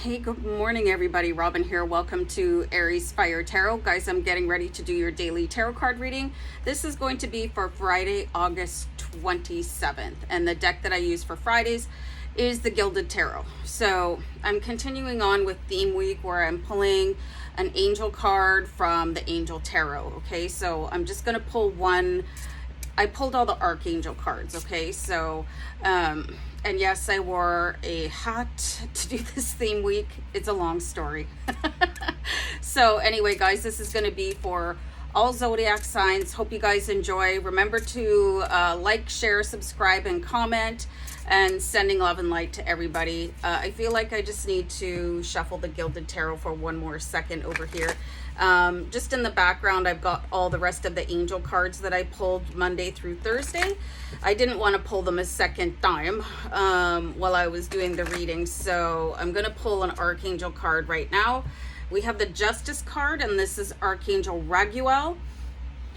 Hey, good morning, everybody. Robin here. Welcome to AriesFireTarot. Guys, I'm getting ready to do your daily tarot card reading. This is going to be for Friday, August 27th. And the deck that I use for Fridays is the Gilded Tarot. So I'm continuing on with theme week where I'm pulling an angel card from the Angel Tarot. Okay, so I'm just going to pull one. I pulled all the Archangel cards. Okay, so and yes, I wore a hat to do this theme week. It's a long story. So anyway, guys, this is going to be for all Zodiac signs. Hope you guys enjoy. Remember to like, share, subscribe, and comment. And sending love and light to everybody. I feel like I just need to shuffle the Gilded Tarot for one more second over here. Just in the background, I've got all the rest of the angel cards that I pulled Monday through Thursday. I didn't want to pull them a second time while I was doing the reading, so I'm going to pull an Archangel card right now. We have the Justice card, and this is Archangel Raguel.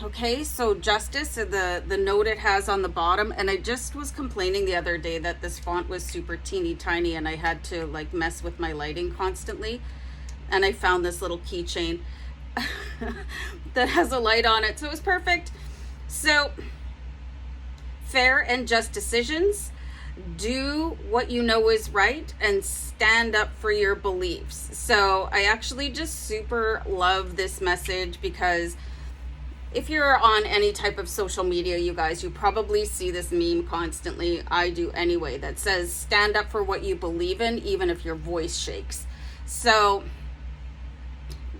Okay, so Justice, the note it has on the bottom, and I just was complaining the other day that this font was super teeny tiny and I had to like mess with my lighting constantly, and I found this little keychain that has a light on it, so it was perfect. So, fair and just decisions. Do what you know is right and stand up for your beliefs. So I actually just super love this message because if you're on any type of social media, you guys, you probably see this meme constantly. I do anyway, that says stand up for what you believe in, even if your voice shakes. So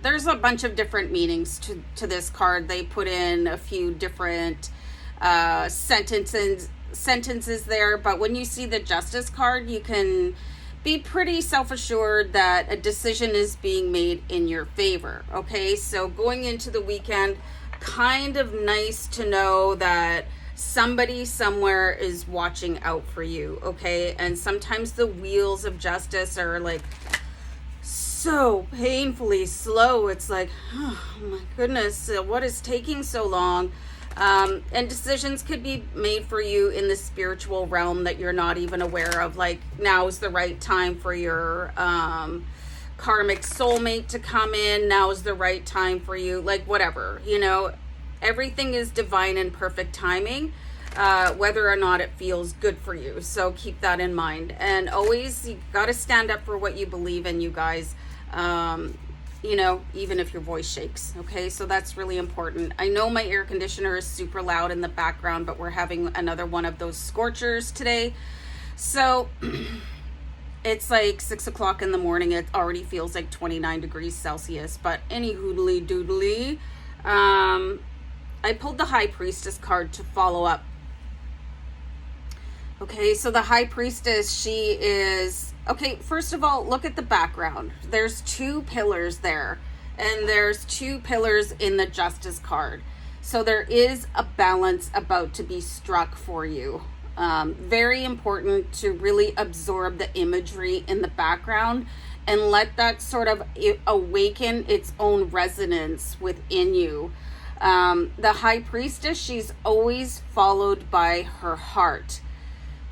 there's a bunch of different meanings to this card. They put in a few different sentences there, but when you see the Justice card, you can be pretty self-assured that a decision is being made in your favor. Okay, so going into the weekend, kind of nice to know that somebody somewhere is watching out for you. Okay, and sometimes the wheels of justice are like so painfully slow. It's like, oh my goodness, what is taking so long? And decisions could be made for you in the spiritual realm that you're not even aware of. Like, now is the right time for your karmic soulmate to come in. Now is the right time for you. Like, whatever, you know, everything is divine and perfect timing, whether or not it feels good for you. So keep that in mind. And always, you got to stand up for what you believe in, you guys. You know, even if your voice shakes. Okay, so that's really important. I know my air conditioner is super loud in the background, but we're having another one of those scorchers today. So it's like 6 o'clock in the morning. It already feels like 29 degrees Celsius. But any hoodly doodly, I pulled the High Priestess card to follow up. Okay, so the High Priestess, she is... Okay, first of all, look at the background. There's two pillars there, and there's two pillars in the Justice card. So there is a balance about to be struck for you. Very important to really absorb the imagery in the background and let that sort of awaken its own resonance within you. The High Priestess, she's always followed by her heart.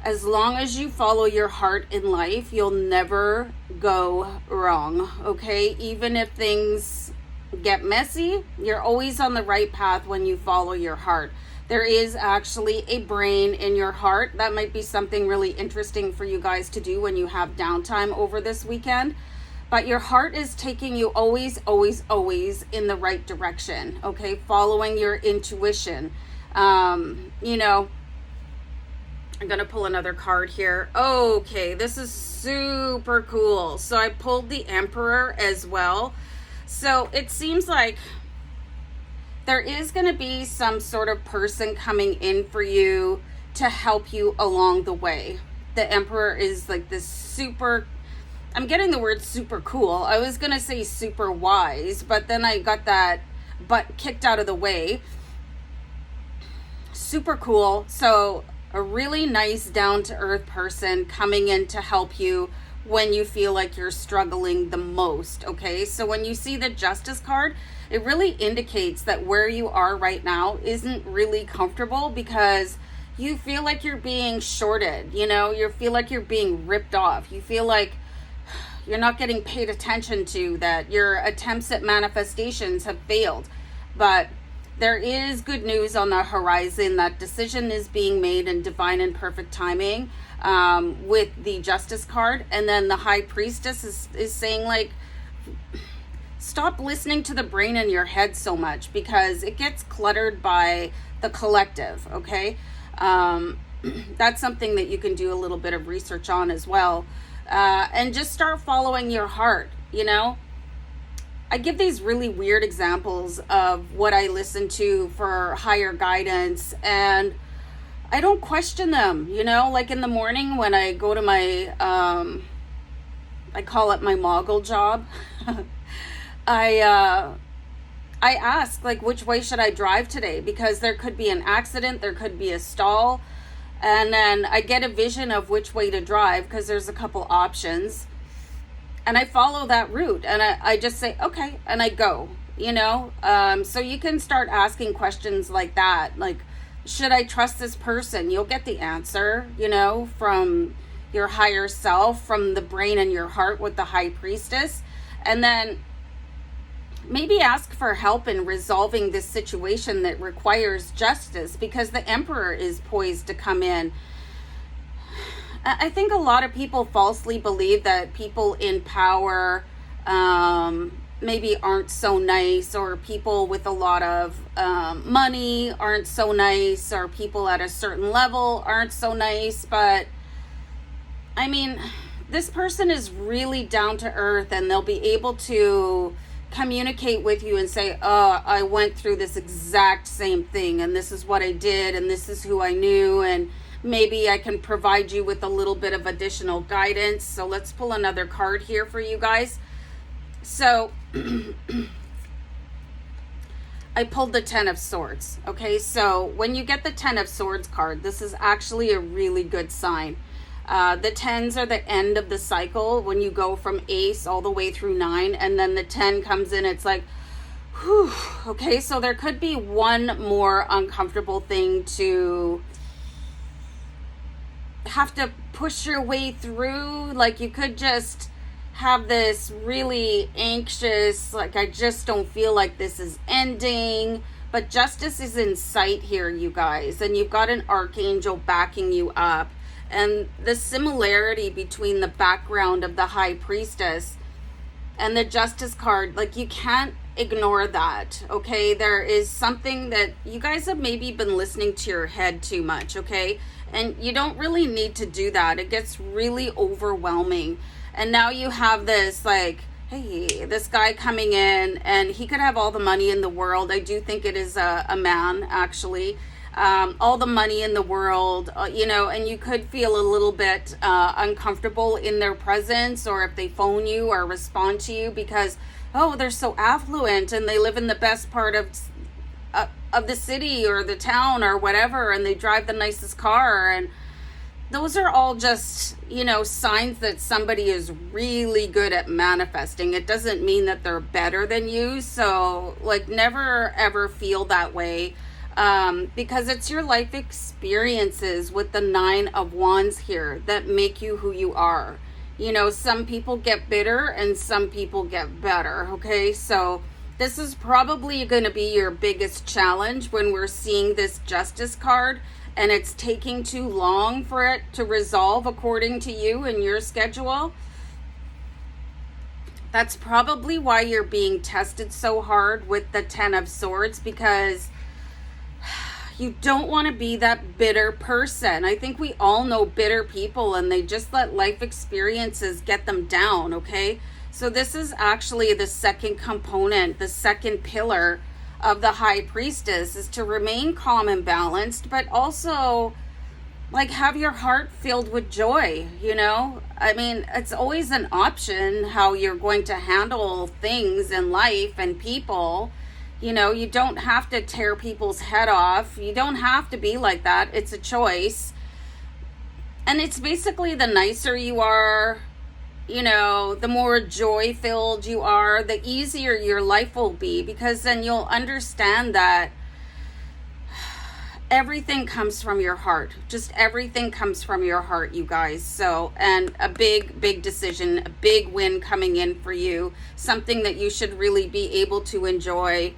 As long as you follow your heart in life, you'll never go wrong, okay? Even if things get messy, you're always on the right path when you follow your heart. There is actually a brain in your heart. That might be something really interesting for you guys to do when you have downtime over this weekend. But your heart is taking you always, always, always in the right direction, okay? Following your intuition. You know, I'm going to pull another card here. Okay, this is super cool. So I pulled the Emperor as well. So it seems like there is going to be some sort of person coming in for you to help you along the way. The Emperor is like this super... I'm getting the word super cool. I was going to say super wise, but then I got that butt kicked out of the way. Super cool. So a really nice down-to-earth person coming in to help you when you feel like you're struggling the most, okay? So when you see the Justice card, it really indicates that where you are right now isn't really comfortable because you feel like you're being shorted, you know? You feel like you're being ripped off. You feel like you're not getting paid attention to, that your attempts at manifestations have failed. But there is good news on the horizon. That decision is being made in divine and perfect timing, with the Justice card. And then the High Priestess is saying, like, stop listening to the brain in your head so much, because it gets cluttered by the collective, okay? That's something that you can do a little bit of research on as well. And just start following your heart, you know? I give these really weird examples of what I listen to for higher guidance, and I don't question them, you know? Like in the morning when I go to my, I call it my mogul job, I ask, like, which way should I drive today? Because there could be an accident, there could be a stall, and then I get a vision of which way to drive, because there's a couple options. And I follow that route, and I just say, okay, and I go, you know? So you can start asking questions like that. Like, should I trust this person? You'll get the answer, you know, from your higher self, from the brain and your heart with the High Priestess. And then maybe ask for help in resolving this situation that requires justice, because the Emperor is poised to come in. I think a lot of people falsely believe that people in power maybe aren't so nice, or people with a lot of money aren't so nice, or people at a certain level aren't so nice. But I mean, this person is really down to earth, and they'll be able to communicate with you and say, oh, I went through this exact same thing, and this is what I did, and this is who I knew, and maybe I can provide you with a little bit of additional guidance. So let's pull another card here for you guys. So I pulled the Ten of Swords. Okay, so when you get the Ten of Swords card, this is actually a really good sign. The tens are the end of the cycle when you go from ace all the way through 9, and then the 10 comes in. It's like, whew, okay, so there could be one more uncomfortable thing to have to push your way through. Like, you could just have this really anxious, like, I just don't feel like this is ending. But justice is in sight here, you guys, and you've got an archangel backing you up. And the similarity between the background of the High Priestess and the Justice card, like, you can't ignore that, okay? There is something that you guys have maybe been listening to your head too much, okay? And you don't really need to do that. It gets really overwhelming. And now you have this, like, hey, this guy coming in, and he could have all the money in the world. I do think it is a man, actually. All the money in the world, you know, and you could feel a little bit uncomfortable in their presence, or if they phone you or respond to you, because, oh, they're so affluent and they live in the best part of the city or the town or whatever, and they drive the nicest car. And those are all just, you know, signs that somebody is really good at manifesting. It doesn't mean that they're better than you. So, like, never ever feel that way. Because it's your life experiences with the 9 of Wands here that make you who you are. You know, some people get bitter and some people get better, okay? So this is probably going to be your biggest challenge when we're seeing this Justice card, and it's taking too long for it to resolve according to you and your schedule. That's probably why you're being tested so hard with the 10 of Swords, because you don't want to be that bitter person. I think we all know bitter people, and they just let life experiences get them down, okay? So this is actually the second component, the second pillar of the High Priestess, is to remain calm and balanced, but also, like, have your heart filled with joy, you know? I mean, it's always an option how you're going to handle things in life and people. You know, you don't have to tear people's head off. You don't have to be like that. It's a choice. And it's basically, the nicer you are, you know, the more joy-filled you are, the easier your life will be, because then you'll understand that everything comes from your heart. Just everything comes from your heart, you guys. So, and a big decision, a big win coming in for you, something that you should really be able to enjoy.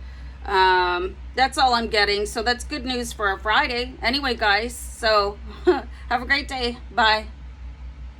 That's all I'm getting. So that's good news for a Friday. Anyway, guys, so have a great day. Bye.